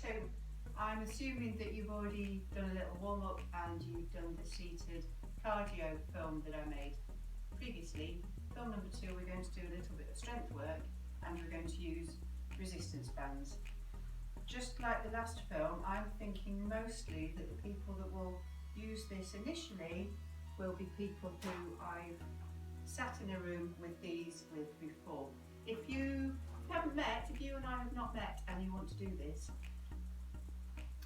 So I'm assuming that you've already done a little warm-up and you've done the seated cardio film that I made previously. Film number 2, we're going to do a little bit of strength work and we're going to use resistance bands. Just like the last film, I'm thinking mostly that the people that will use this initially will be people who I've sat in a room with these with before. If you haven't met, if you and I have not met and you want to do this,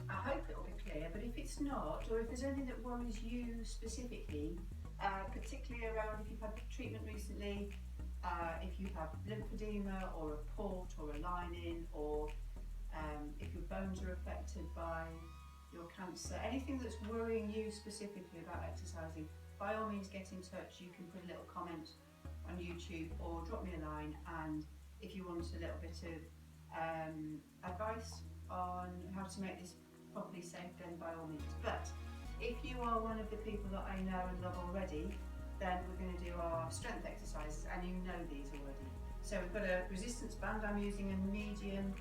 I hope it'll be clear, but if it's not, or if there's anything that worries you specifically, particularly around if you've had treatment recently, if you have lymphedema or a port or a lining, or if your bones are affected by your cancer, anything that's worrying you specifically about exercising, by all means get in touch. You can put a little comment on YouTube or drop me a line, and if you want a little bit of advice on how to make this properly safe, then by all means. But if you are one of the people that I know and love already, then we're going to do our strength exercises, and you know these already. So we've got a resistance band. I'm using a medium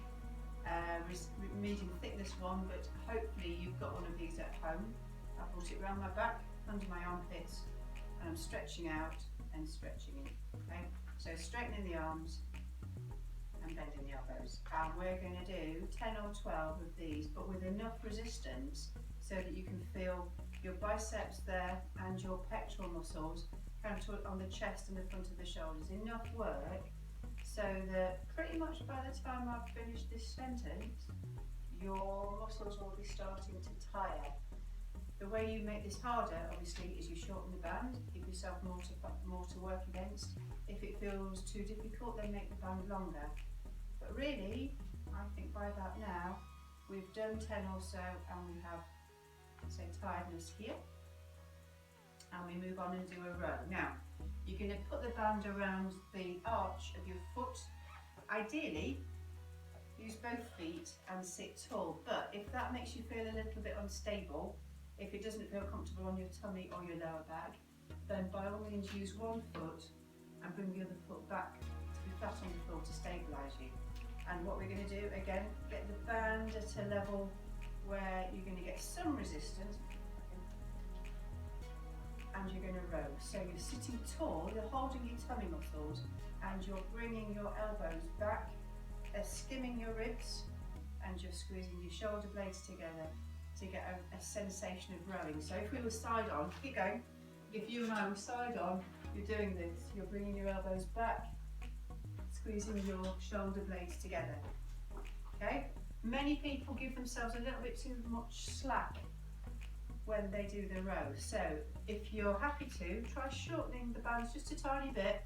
thickness one, but hopefully you've got one of these at home. I brought it around my back, under my armpits, and I'm stretching out and stretching in. Okay, so straightening the arms and bending the elbows. And we're going to do 10 or 12 of these, but with enough resistance so that you can feel your biceps there and your pectoral muscles kind of on the chest and the front of the shoulders. Enough work so that pretty much by the time I've finished this sentence, your muscles will be starting to tire. The way you make this harder, obviously, is you shorten the band, give yourself more to work against. If it feels too difficult, then make the band longer. But really, I think by about now, we've done 10 or so, and we have, say, tiredness here. And we move on and do a row. Now, you're going to put the band around the arch of your foot. Ideally, use both feet and sit tall. But if that makes you feel a little bit unstable, if it doesn't feel comfortable on your tummy or your lower back, then by all means use one foot and bring the other foot back to be flat on the floor to stabilise you. And what we're going to do, again, get the band at a level where you're going to get some resistance, and you're going to row. So you're sitting tall, you're holding your tummy muscles, and you're bringing your elbows back, they're skimming your ribs, and you're squeezing your shoulder blades together to get a sensation of rowing. So if we were side on, keep going. If you and I were side on, you're doing this. You're bringing your elbows back, squeezing your shoulder blades together. Okay? Many people give themselves a little bit too much slack when they do the row. So if you're happy to, try shortening the bands just a tiny bit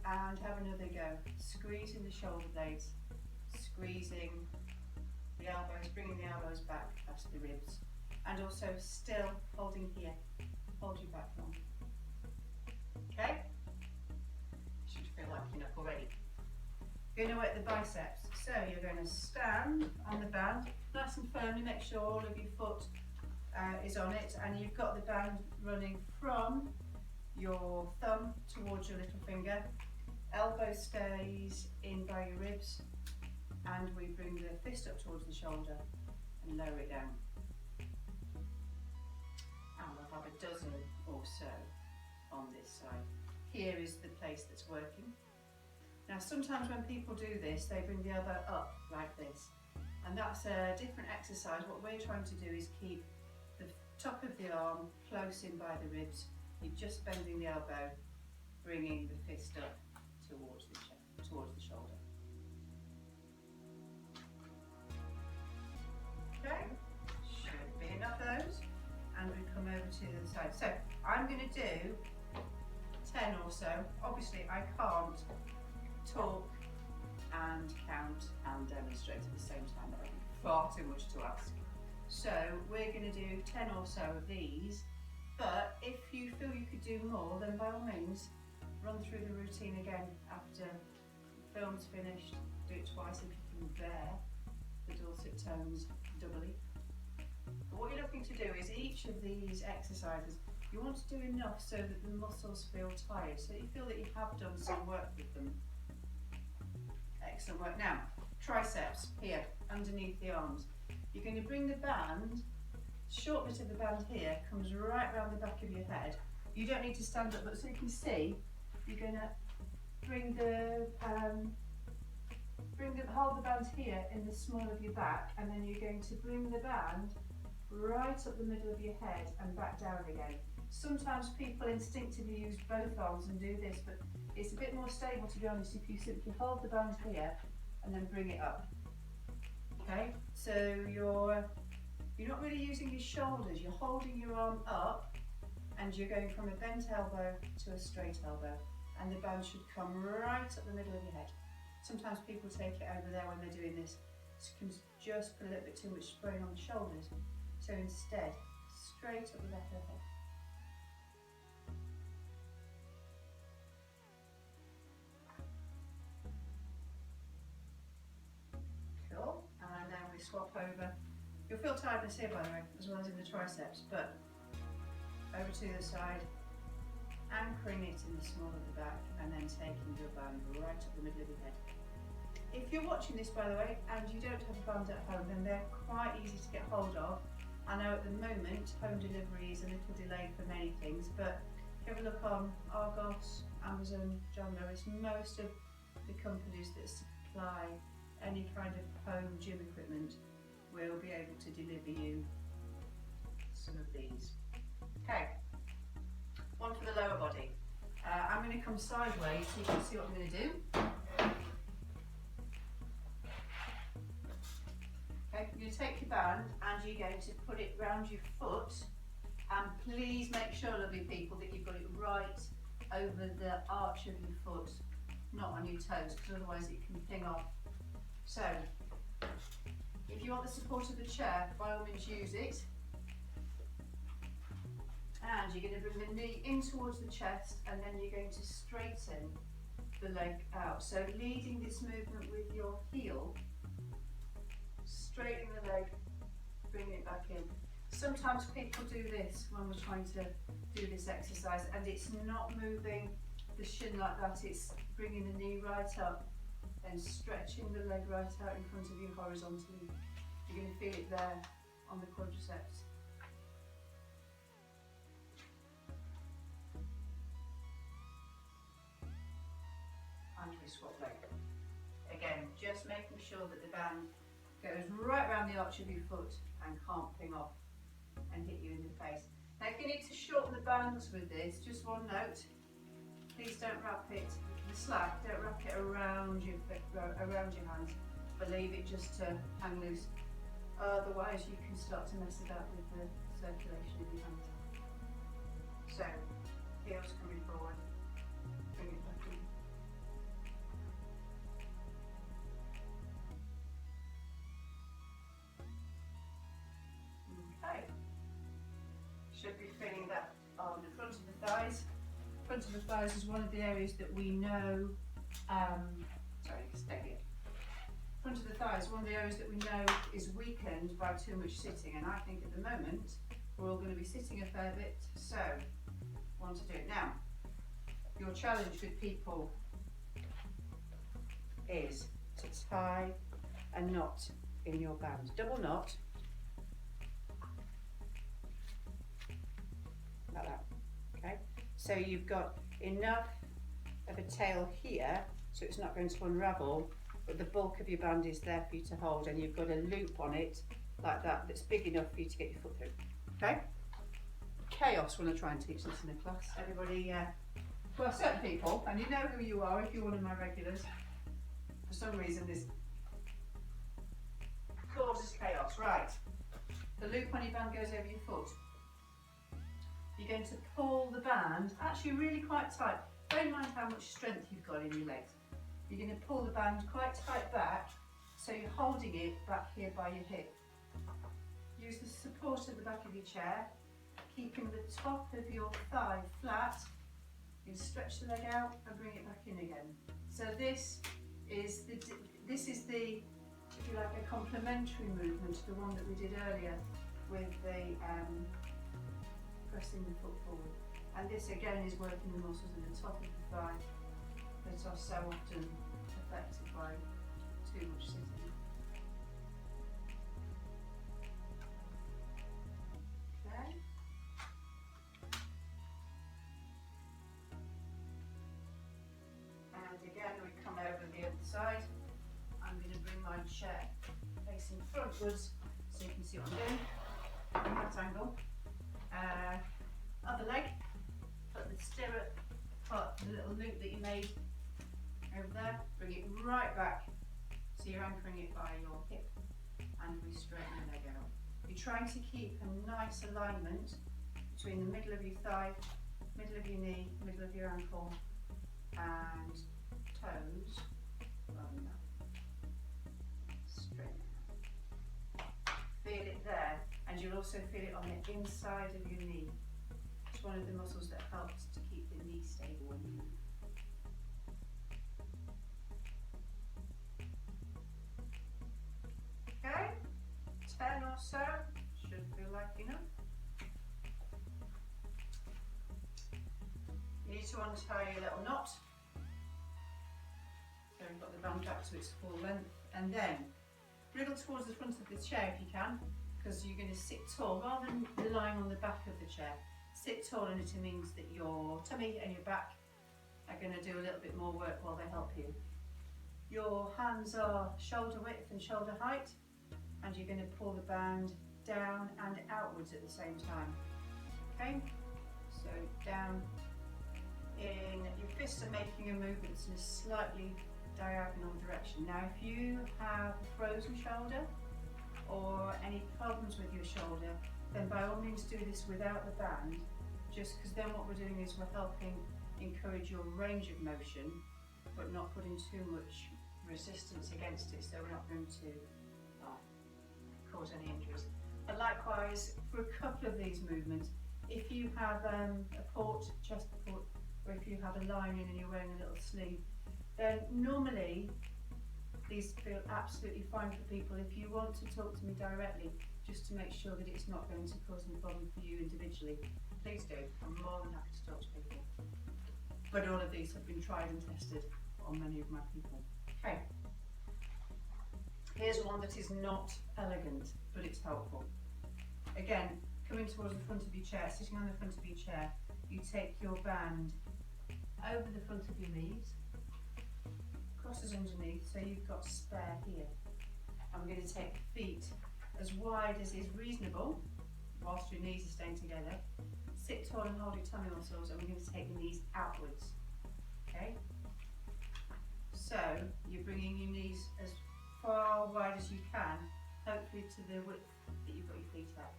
and have another go. Squeezing the shoulder blades, squeezing the elbows, bringing the elbows back past the ribs, and also still holding here. Hold your back long. Okay? Should feel like enough already. You're going to work the biceps. So you're going to stand on the band, nice and firmly. Make sure all of your foot is on it, and you've got the band running from your thumb towards your little finger. Elbow stays in by your ribs, and we bring the fist up towards the shoulder and lower it down. And we'll have a dozen or so on this side. Here is the place that's working. Now sometimes when people do this, they bring the elbow up like this, and that's a different exercise. What we're trying to do is keep the top of the arm close in by the ribs. You're just bending the elbow, bringing the fist up towards the chest, towards the shoulder. Okay, should be enough of those, and we come over to the side. So I'm going to do 10 or so. Obviously I can't talk and count and demonstrate at the same time. That would be far too much to ask. So we're going to do 10 or so of these, but if you feel you could do more, then by all means run through the routine again after the film's finished. Do it twice if you can bear the dulcet tones doubly. But what you're looking to do is each of these exercises, you want to do enough so that the muscles feel tired, so that you feel that you have done some work with them. Excellent work. Now, triceps here, underneath the arms. You're going to bring the band, short bit of the band here, comes right round the back of your head. You don't need to stand up, but so you can see, you're going to hold the band here in the small of your back, and then you're going to bring the band right up the middle of your head and back down again. Sometimes people instinctively use both arms and do this, but it's a bit more stable, to be honest, if you simply hold the band here and then bring it up. Okay, so you're not really using your shoulders, you're holding your arm up and you're going from a bent elbow to a straight elbow, and the band should come right up the middle of your head. Sometimes people take it over there when they're doing this. It can just put a little bit too much strain on the shoulders. So instead, straight up the back of the head. Cool, and then we swap over. You'll feel tiredness here, by the way, as well as in the triceps, but over to the side, anchoring it in the small of the back, and then taking your band right up the middle of your head. If you're watching this, by the way, and you don't have a band at home, then they're quite easy to get hold of. I know at the moment, home delivery is a little delayed for many things, but if you have a look on Argos, Amazon, John Lewis, most of the companies that supply any kind of home gym equipment will be able to deliver you some of these. Okay, one for the lower body. I'm going to come sideways so you can see what I'm going to do. Okay, you're going to take your band and you're going to put it round your foot, and please make sure, lovely people, that you've got it right over the arch of your foot, not on your toes, because otherwise it can ping off. So, if you want the support of the chair, by all means use it. And you're going to bring the knee in towards the chest, and then you're going to straighten the leg out. So leading this movement with your heel, straightening the leg, bringing it back in. Sometimes people do this when we're trying to do this exercise, and it's not moving the shin like that, it's bringing the knee right up and stretching the leg right out in front of you horizontally. You're going to feel it there on the quadriceps. And we swap leg. Again, just making sure that the band goes right around the arch of your foot and can't ping off and hit you in the face. Now if you need to shorten the bands with this, just one note, please don't wrap it, the slack, don't wrap it around your hands, but leave it just to hang loose. Otherwise you can start to mess it up with the circulation in your hands. So, heels coming forward, bring it back in. Okay, should be feeling that on the front of the thighs. Front of the thighs is one of the areas that we know, stay here. Front of the thighs is one of the areas that we know is weakened by too much sitting, and I think at the moment we're all going to be sitting a fair bit, so want to do it. Now, your challenge with people is to tie a knot in your band, double knot, like that, okay? So you've got enough of a tail here, so it's not going to unravel, but the bulk of your band is there for you to hold, and you've got a loop on it like that that's big enough for you to get your foot through. Okay? Chaos when I try and teach this in a class. Everybody, well, certain people, and you know who you are if you're one of my regulars, for some reason this causes chaos. Right, the loop on your band goes over your foot. You're going to pull the band, actually really quite tight. Bear in mind how much strength you've got in your legs. You're going to pull the band quite tight back, so you're holding it back here by your hip. Use the support of the back of your chair, keeping the top of your thigh flat. You can stretch the leg out and bring it back in again. So this is the, if you like, a complementary movement to the one that we did earlier with the pressing the foot forward. And this again is working the muscles in the top of the thigh that are so often affected by too much sitting. Okay. And again, we come over the other side. I'm going to bring my chair facing frontwards so you can see what I'm doing from that angle. Other leg, put the stirrup, put the little loop that you made over there, bring it right back so you're anchoring it by your hip, and we straighten the leg out. You're trying to keep a nice alignment between the middle of your thigh, middle of your knee, middle of your ankle and toes. Straighten it out. Feel it there, and you'll also feel it on the inside of your knee. It's one of the muscles that helps to keep the knee stable when you move. Okay, 10 or so, should feel like enough. You need to untie your little knot. So we've got the band back to its full length, and then wriggle towards the front of the chair if you can, because you're going to sit tall rather than relying on the back of the chair. Sit tall, and it means that your tummy and your back are going to do a little bit more work while they help you. Your hands are shoulder width and shoulder height, and you're going to pull the band down and outwards at the same time. Okay, so down in, your fists are making a movement in a slightly diagonal direction. Now if you have a frozen shoulder or any problems with your shoulder, then by all means do this without the band, just because then what we're doing is we're helping encourage your range of motion but not putting too much resistance against it, so we're not going to cause any injuries. And likewise, for a couple of these movements, if you have a port, chest port, or if you have a lining and you're wearing a little sleeve, then normally these feel absolutely fine for people. If you want to talk to me directly, just to make sure that it's not going to cause any problem for you individually, please do. I'm more than happy to talk to people. But all of these have been tried and tested on many of my people. Okay. Here's one that is not elegant, but it's helpful. Again, coming towards the front of your chair, sitting on the front of your chair, you take your band over the front of your knees, crosses underneath, so you've got spare here. And we're going to take the feet as wide as is reasonable, whilst your knees are staying together. Sit tall and hold your tummy muscles, and we're going to take the knees outwards. Okay? So, you're bringing your knees as far wide as you can, hopefully to the width that you've got your feet at.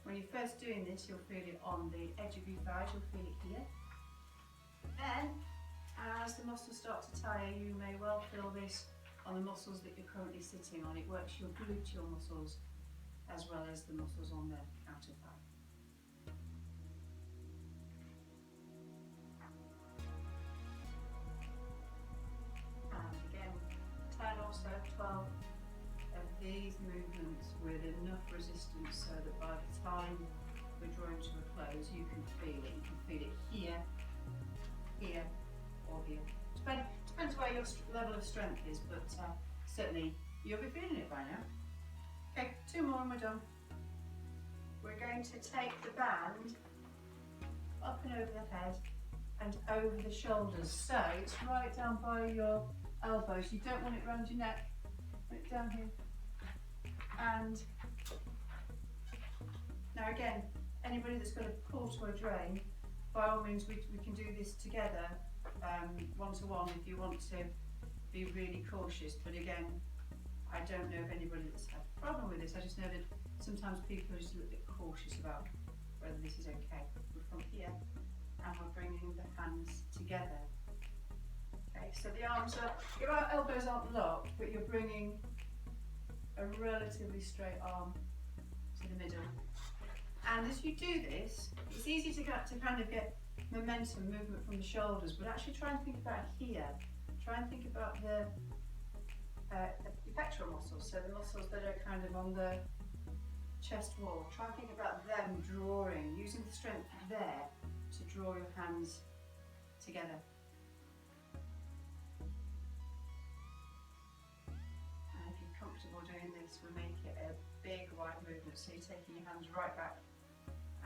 When you're first doing this, you'll feel it on the edge of your thighs, you'll feel it here. Then, as the muscles start to tire, you may well feel this on the muscles that you're currently sitting on. It works your gluteal muscles as well as the muscles on the outer thigh. And again, 10 or so, 12 of these movements with enough resistance so that by the time we're drawing to a close, you can feel it. You can feel it here, here, or here. Depends where your level of strength is, but certainly you'll be feeling it by now. Okay, 2 more and we're done. We're going to take the band up and over the head and over the shoulders. So it's right down by your elbows. You don't want it around your neck. Put it down here. And now again, anybody that's got a port or a drain, by all means we can do this together, one-to-one if you want to be really cautious. But again, I don't know of anybody that's had a problem with this. I just know that sometimes people are just a little bit cautious about whether this is okay. We're from here and we're bringing the hands together. Okay, so the arms are, your elbows aren't locked, but you're bringing a relatively straight arm to the middle. And as you do this, it's easy to kind of get momentum, movement from the shoulders, but actually try and think about here. Try and think about the pectoral muscles, so the muscles that are kind of on the chest wall. Try and think about them drawing, using the strength there to draw your hands together. to make it a big wide movement. So you're taking your hands right back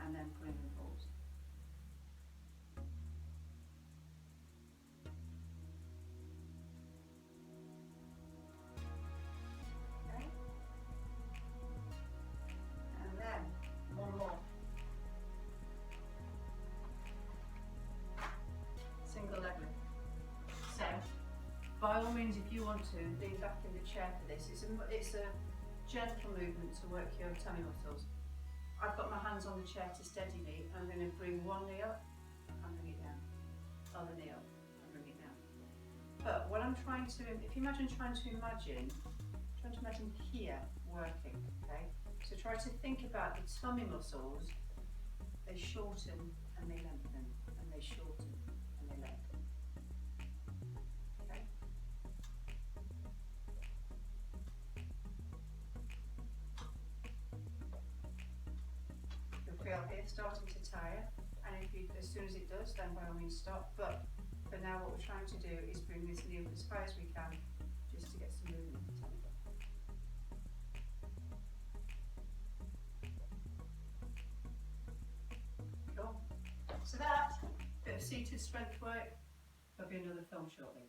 and then pulling them forward. Okay. And then one more. Single leg lift. So, by all means, if you want to, lean back in the chair for this. It's a gentle movement to work your tummy muscles. I've got my hands on the chair to steady me. I'm going to bring one knee up and bring it down. Other knee up and bring it down. But what I'm trying to, if you imagine trying to imagine here working, okay? So try to think about the tummy muscles. They shorten and they lengthen, and they shorten and they lengthen. Okay? You'll feel here starting to tire, and as soon as it does, then by all means stop. But for now, what we're trying to do is bring this knee up as high as we can, just to get some movement in the tummy. Cool. So that bit of seated strength work. There'll be another film shortly.